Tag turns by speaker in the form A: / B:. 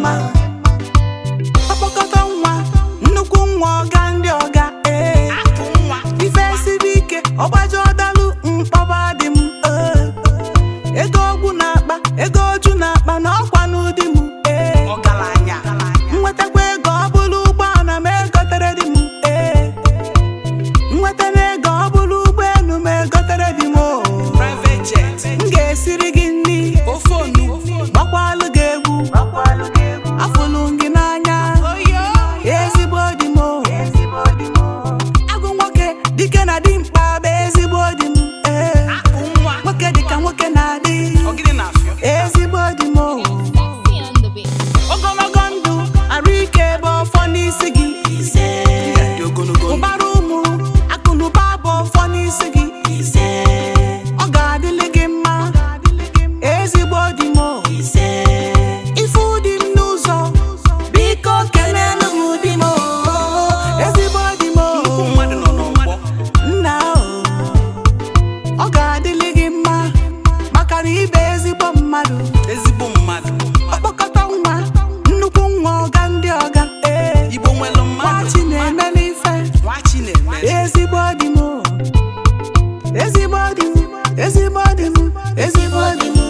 A: mma. Ọkpọkọta nwa, nnukwu nwa ọga ndị ọga. Ife siri ike, ọgbajọ dalụ mkpọba dị m. Ego ọgwụ na-akpa, ego oju na-akpa na ọkwa n'ụdị m. Nwetakwa ego ọ bụrụ ụgbọala ma egotere dị m. Nwetara ego ọ bụrụ ụgbọelu ma egotere dị m. M ga-esiri gị nri, gbakwalụ gị egwu, afụlụ gị n'anya, ezigbo dị m. Agụ nwoke dike na dị mkpa bụ ezigbo dị m. Nwoke dịka nwoke na-adị, ezigbo dị m. Ogologo ndụ arụ ike bụ ọfọ n'isi gị. Ụbara ụmụ akụnụba bụ ọfọ n'isi gị. Ọ ga-adịlị gị mma, ezigbo dị m. Ife ụdị m n'ụzọ, biko kelelu m ụdị m. Ezigbo dị m. Nna ọ ga-adịlị gị mma maka na ibe ezigbo mmadụ. Ọkpọkọta nwa, nnukwu nwa ọga ndị ọga. Nwachi na-emeli ife, ezigbo dị m. Ezigbo dị m, ezigbo dị m, ezigbo dị m.